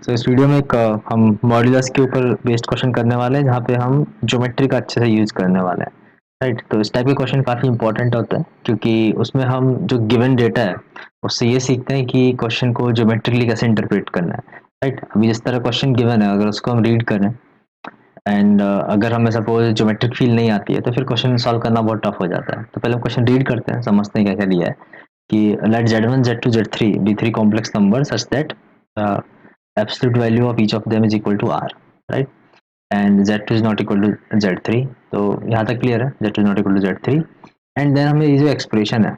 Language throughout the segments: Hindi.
सो इस वीडियो में हम मॉड्यूलस के ऊपर बेस्ड क्वेश्चन करने वाले हैं, जहाँ पे हम ज्योमेट्री का अच्छे से यूज करने वाले हैं। राइट, तो इस टाइप के क्वेश्चन काफ़ी इंपॉर्टेंट होता है, क्योंकि उसमें हम जो गिवन डेटा है उससे ये सीखते हैं कि क्वेश्चन को ज्योमेट्रिकली कैसे इंटरप्रेट करना है। राइट, अभी जिस तरह क्वेश्चन गिवन है अगर उसको हम रीड करें एंड अगर हमें सपोज ज्योमेट्रिक फील नहीं आती है तो फिर क्वेश्चन सॉल्व करना बहुत टफ हो जाता है। तो पहले हम क्वेश्चन रीड करते हैं, समझते हैं क्या क्या दिया है। कि late z1 z2 z3 be three complex numbers such that absolute value of each of them is equal to r, right? And z2 is not equal to z3. तो यहाँ तक क्लियर है, z2 is not equal to z3. And then हमें ये जो एक्सप्रेशन है,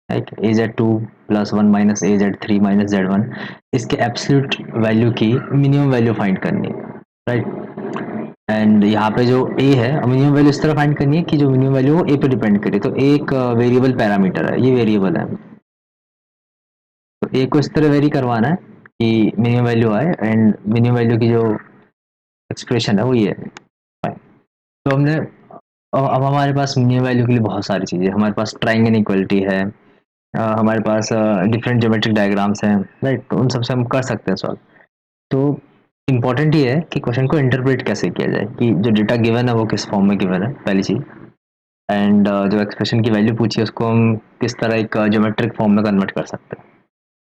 right, az2 plus one minus az3 minus z1, इसके एब्सोल्यूट वैल्यू की मिनिमम वैल्यू फाइंड करनी है। राइट, एंड यहाँ पे जो a है मिनिमम वैल्यू इस तरह फाइंड करनी है कि जो मिनिमम वैल्यू a पे डिपेंड करे। तो a एक वेरिएबल पैरामीटर है, ये वेरिएबल है, तो a को इस तरह वेरी करवाना है कि मिनिमम वैल्यू आए एंड मिनिमम वैल्यू की जो एक्सप्रेशन है वो ये है। तो हमने अब हमारे पास मिनिमम वैल्यू के लिए बहुत सारी चीज़ें, हमारे पास ट्राइंगल इक्वलिटी है, हमारे पास डिफरेंट ज्योमेट्रिक डायग्राम्स हैं। राइट, तो उन सबसे हम कर सकते हैं सॉल्व। तो इम्पोर्टेंट ये है कि क्वेश्चन को इंटरप्रेट कैसे किया जाए, कि जो डेटा गिवन है वो किस फॉर्म में गिवन है, पहली चीज़। एंड जो एक्सप्रेशन की वैल्यू पूछी है उसको हम किस तरह एक ज्योमेट्रिक फॉर्म में कन्वर्ट कर सकते हैं।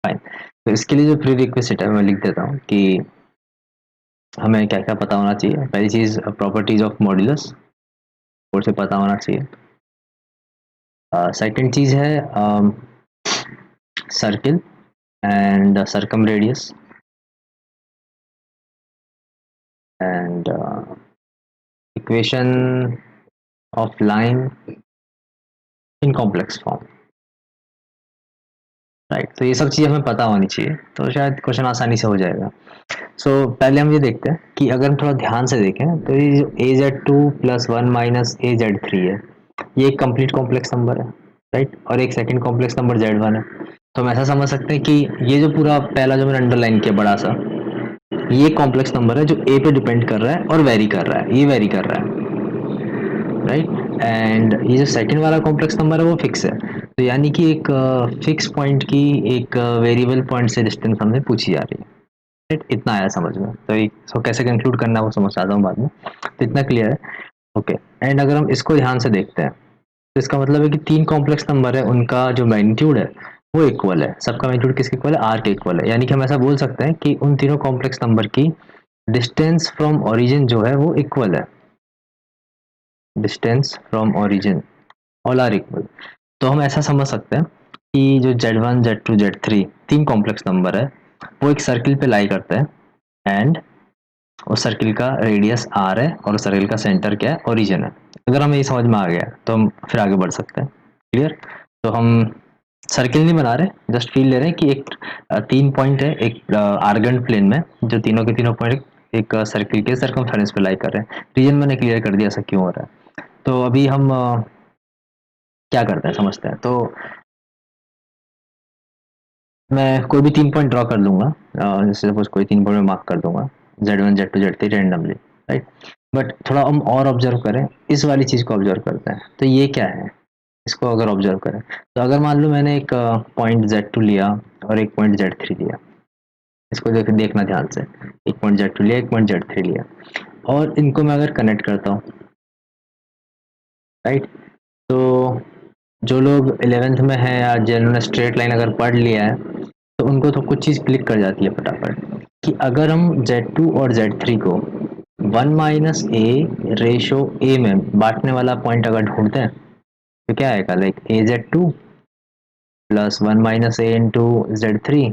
फाइन, तो इसके लिए जो प्री रिक्विजिट है मैं लिख देता हूँ कि हमें क्या क्या पता होना चाहिए। पहली चीज़ प्रॉपर्टीज ऑफ मॉड्यूलस, और से पता होना चाहिए। सेकंड चीज़ है circle and circum radius and equation of line in complex form. Right, तो ये सब चीज़ें हमें पता होनी चाहिए, तो शायद क्वेश्चन आसानी से हो जाएगा। पहले हम ये देखते हैं कि अगर हम थोड़ा ध्यान से देखें तो ये जो az2 plus one minus az3 है, ये एक कंप्लीट कॉम्प्लेक्स नंबर है। राइट, और एक सेकंड कॉम्प्लेक्स नंबर z1 है। तो हम ऐसा समझ सकते हैं कि ये जो पूरा पहला जो मैंने अंडरलाइन किया बड़ा सा, ये कॉम्प्लेक्स नंबर है जो a पे डिपेंड कर रहा है और वेरी कर रहा है, ये वेरी कर रहा है। राइट, एंड ये जो सेकंड वाला कॉम्प्लेक्स नंबर है वो फिक्स है। तो यानी कि एक फिक्स पॉइंट की एक वेरिएबल पॉइंट से डिस्टेंस हमसे पूछी जा रही है। राइट, इतना आया समझ में। तो इसको कैसे कंक्लूड करना है वो समझ आता हूँ बाद में, तो इतना क्लियर है। ओके, एंड अगर हम इसको ध्यान से देखते हैं तो इसका मतलब है कि तीन कॉम्प्लेक्स नंबर है, उनका जो मैग्नीट्यूड है वो इक्वल है। सबका मैग्नीट्यूड किसके इक्वल है? आर के इक्वल है। यानी कि हम ऐसा बोल सकते हैं कि उन तीनों कॉम्प्लेक्स नंबर की डिस्टेंस फ्रॉम ओरिजिन जो है वो इक्वल है। Distance from origin all are equal. तो हम ऐसा समझ सकते हैं कि जो z1 z2 z3 तीन कॉम्प्लेक्स नंबर है वो एक सर्किल पे लाई करते हैं एंड उस सर्किल का रेडियस r है और उस सर्किल का सेंटर क्या है? ओरिजिन है। अगर हमें ये समझ में आ गया तो हम फिर आगे बढ़ सकते हैं। क्लियर? तो हम सर्किल नहीं बना रहे, जस्ट फील ले रहे हैं कि एक तीन पॉइंट है एक आर्गेंट प्लेन में, जो तीनों के तीनों पॉइंट एक सर्किल के सर्कमफेरेंस पे लाई कर रहे हैं। रीजन मैंने क्लियर कर दिया ऐसा क्यों हो रहा है। तो अभी हम क्या करते हैं समझते हैं। तो मैं कोई भी तीन पॉइंट ड्रॉ कर लूंगा, जैसे सपोज कोई तीन पॉइंट में मार्क कर दूंगा z1 z2 z3 randomly. Right, but थोड़ा हम और ऑब्जर्व करें, इस वाली चीज को ऑब्जर्व करते हैं। तो ये क्या है, इसको अगर ऑब्जर्व करें तो अगर मान लो मैंने एक पॉइंट z2 लिया और एक पॉइंट z3 लिया, इसको देखना ध्यान से। एक पॉइंट z2 लिया, एक पॉइंट z3 लिया, और इनको मैं अगर कनेक्ट करता हूँ, राइट, तो जो लोग 11th में है या जिन्होंने स्ट्रेट लाइन अगर पढ़ लिया है तो उनको तो कुछ चीज़ क्लिक कर जाती है फटाफट, कि अगर हम Z2 और Z3 को 1 माइनस ए रेशो ए में बांटने वाला पॉइंट अगर ढूंढते हैं तो क्या आएगा? Like az2 plus one minus A into z3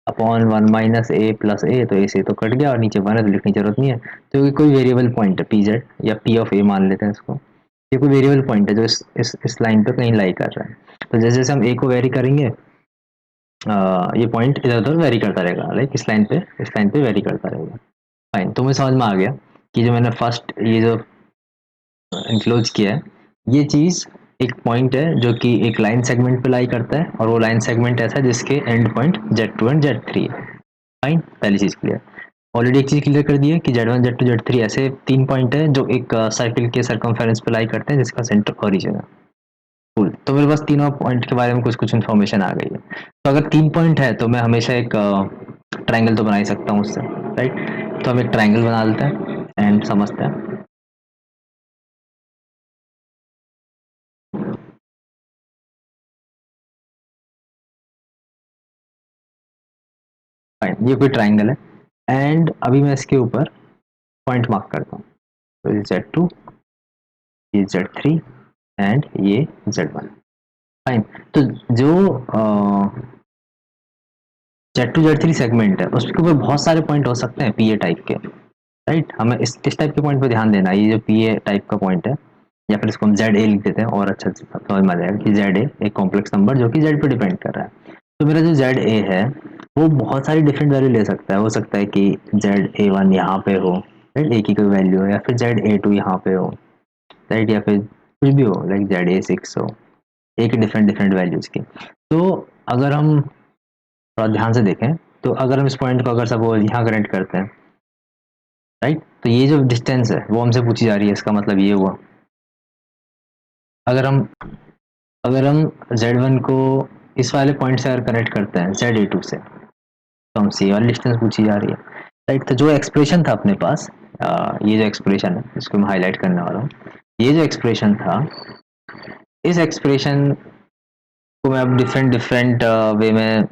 upon one minus A plus A. तो ए से तो कट गया और नीचे वन है तो लिखने की जरूरत नहीं है। तो ये कोई वेरिएबल पॉइंट है pz या p ऑफ a मान लेते हैं इसको। ये कोई वेरिएबल पॉइंट है जो इस लाइन पे कहीं लाई कर रहा है। तो जैसे जैसे हम a को वेरी करेंगे ये पॉइंट इधर उधर वेरी करता रहेगा, लाइक इस लाइन पे वेरी करता रहेगा। फाइन, तो मुझे समझ में आ गया कि जो मैंने फर्स्ट ये जो इंक्लोज किया है, ये चीज़ एक पॉइंट है जो कि एक लाइन सेगमेंट पे लाई करता है, और वो लाइन सेगमेंट ऐसा है जिसके and point z2 and z3 है। फाइन, पहली चीज़ क्लियर। ऑलरेडी एक चीज़ क्लियर कर दी है कि z1 z2 z3 ऐसे तीन पॉइंट है जो एक सर्किल के सर्कमफेरेंस पे लाई करते हैं जिसका सेंटर ओरिजिन है। कूल, तो मेरे पास तीनों पॉइंट के बारे में कुछ कुछ इन्फॉर्मेशन आ गई है। तो अगर तीन पॉइंट है तो मैं हमेशा एक ट्रायंगल तो बना ही सकता हूँ उससे, राइट। तो हम एक ट्रायंगल बना लेते हैं एंड समझते हैं। फाइन, ये कोई ट्रायंगल है एंड अभी मैं इसके ऊपर पॉइंट मार्क करता हूँ। तो ये Z2, ये Z3 एंड ये Z1। फाइन। तो जो Z2 Z3 सेगमेंट है उसके ऊपर बहुत सारे पॉइंट हो सकते हैं PA टाइप के, राइट। हमें इस टाइप के पॉइंट पे ध्यान देना है। ये जो PA टाइप का पॉइंट है, या फिर इसको हम ZA लिख देते हैं और अच्छा समझ में आ जाएगा कि ZA एक कॉम्प्लेक्स नंबर जो कि Z पे डिपेंड कर रहा है। तो मेरा जो ZA है वो बहुत सारी डिफरेंट वैल्यू ले सकता है। हो सकता है कि ZA1 यहाँ पे हो, राइट, एक ही कोई वैल्यू हो, या फिर ZA2 यहाँ पे हो, राइट, या फिर कुछ भी हो, लाइक ZA6 हो, एक डिफरेंट डिफरेंट वैल्यूज की। तो अगर हम थोड़ा ध्यान से देखें, तो अगर हम इस पॉइंट को अगर सपोज यहाँ कनेक्ट करते हैं, राइट, तो ये जो डिस्टेंस है वो हमसे पूछी जा रही है। इसका मतलब ये हुआ अगर हम Z1 को इस वाले पॉइंट से अगर कनेक्ट करते हैं ZA2 से, तो हमसे ये वाली डिस्टेंस पूछी जा रही है, राइट। तो जो एक्सप्रेशन था अपने पास, ये जो एक्सप्रेशन है इसको मैं हाईलाइट करने वाला हूँ। ये जो एक्सप्रेशन था, इस एक्सप्रेशन को मैं अब डिफरेंट डिफरेंट वे में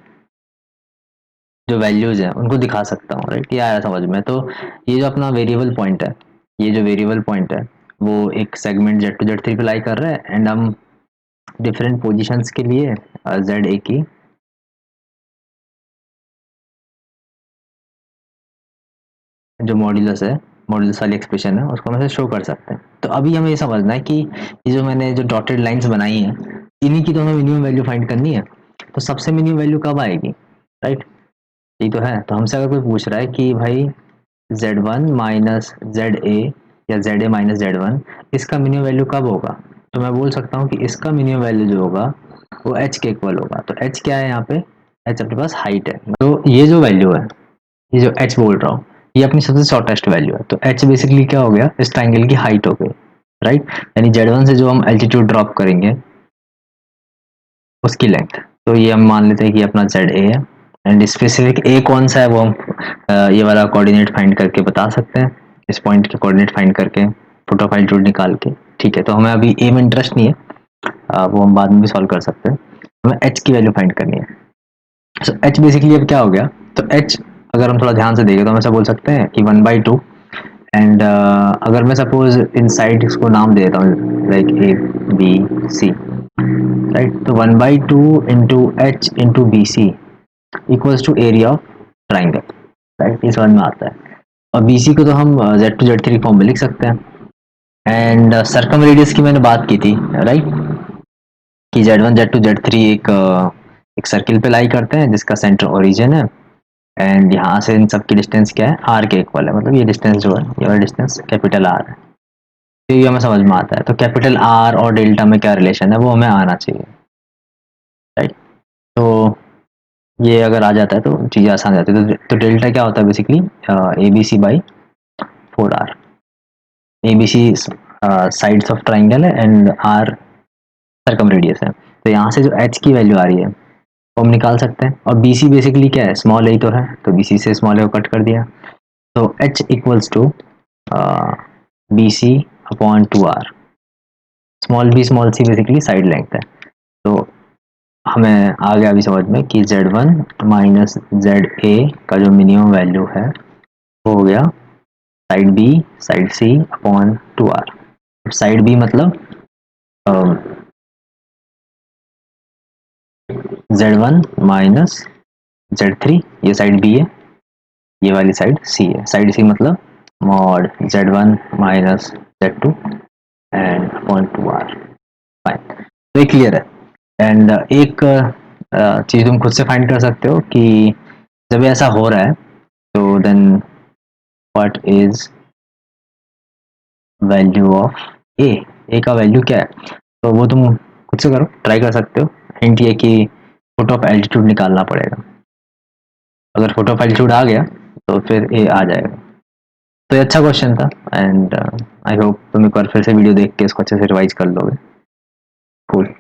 जो वैल्यूज हैं उनको दिखा सकता हूँ, राइट। ये आया समझ में। तो ये जो अपना वेरिएबल पॉइंट है, ये जो वेरिएबल पॉइंट है वो एक सेगमेंट Z2 Z3 पे लाई कर रहा है एंड हम डिफरेंट पोजीशंस के लिए ZA की जो मॉड्यूलस है, मॉड्यूलस वाली एक्सप्रेशन है, उसको हम ऐसे शो कर सकते हैं। तो अभी हमें ये समझना है कि ये जो मैंने जो डॉटेड लाइंस बनाई हैं, इन्हीं की तो हमें मिनिमम वैल्यू फाइंड करनी है। तो सबसे मिनिमम वैल्यू कब आएगी, राइट। यही तो है। तो हमसे अगर कोई पूछ रहा है कि भाई Z1 माइनस ZA या ZA माइनस Z1, इसका मिनिमम वैल्यू कब होगा, तो मैं बोल सकता हूँ कि इसका मिनिमम वैल्यू जो होगा वो H के इक्वल होगा। तो H क्या है यहाँ पे, H अपने पास हाइट है। तो ये जो वैल्यू है, ये जो H बोल रहा हूँ, ये अपनी सबसे शॉर्टेस्ट वैल्यू है। तो H बेसिकली क्या हो गया, इस ट्राइंगल की हाइट हो गई, राइट। यानी Z1 से जो हम एल्टीट्यूड ड्रॉप करेंगे उसकी लेंथ। तो ये हम मान लेते हैं कि अपना ZA है एंड स्पेसिफिक A कौन सा है वो हम ये वाला कोऑर्डिनेट फाइंड करके बता सकते हैं, इस पॉइंट के कोऑर्डिनेट फाइंड करके फुट ऑफ एल्टीट्यूड निकाल के। ठीक है, तो हमें अभी A में इंटरेस्ट नहीं है, वो हम बाद में भी सॉल्व कर सकते हैं। हमें H की वैल्यू फाइंड करनी है। सो H बेसिकली अब क्या हो गया, तो H अगर हम थोड़ा ध्यान से देखें तो हम ऐसा बोल सकते हैं कि 1/2 एंड अगर मैं सपोज इन साइड इसको नाम दे देता हूँ लाइक ABC, राइट। तो 1/2 into H into BC equals to area of triangle, right. ये समझ में आता है। और BC को तो हम Z2 Z3 फॉर्म में लिख सकते हैं। एंड सर्कम रेडियस की मैंने बात की थी, राइट, कि Z1 Z2 Z3 एक सर्किल पे लाई करते हैं जिसका सेंटर ओरिजिन है एंड यहाँ से इन सब की डिस्टेंस क्या है, R के इक्वल है। मतलब ये डिस्टेंस जो है, ये वाला डिस्टेंस कैपिटल R है। तो ये हमें समझ में आता है। तो कैपिटल R और डेल्टा में क्या रिलेशन है वो हमें आना चाहिए, राइट। तो ये अगर आ जाता है तो चीज़ें आसान हो जाती है। तो डेल्टा क्या होता है basically, ABC/4R। ABC sides of triangle है एंड R सर्कम रेडियस है। तो यहाँ से जो H की वैल्यू आ रही है वो हम निकाल सकते हैं। और BC बेसिकली क्या है, स्मॉल a तो है, तो BC से स्मॉल a को कट कर दिया। तो H equals to BC/2R। Small c basically side length है। तो हमें आ गया अभी समझ में कि Z1 माइनस ZA का जो मिनिमम वैल्यू है वो हो गया side B side C/2R। Side B मतलब Z1 माइनस Z3, ये साइड B है, ये वाली साइड C है। साइड C मतलब mod Z1 minus Z2 and upon 2R। Fine, तो ये क्लियर है। एंड एक चीज़ तुम खुद से फाइंड कर सकते हो कि जब ऐसा हो रहा है तो then what is value of A, A का वैल्यू क्या है। तो वो तुम खुद से करो, ट्राई कर सकते हो। हिंट ये कि फुट ऑफ एल्टीट्यूड निकालना पड़ेगा। अगर फुट ऑफ एल्टीट्यूड आ गया तो फिर ए आ जाएगा। तो ये अच्छा क्वेश्चन था एंड आई होप तुम एक बार फिर से वीडियो देख के इसको अच्छे से रिवाइज कर लोगे। कूल।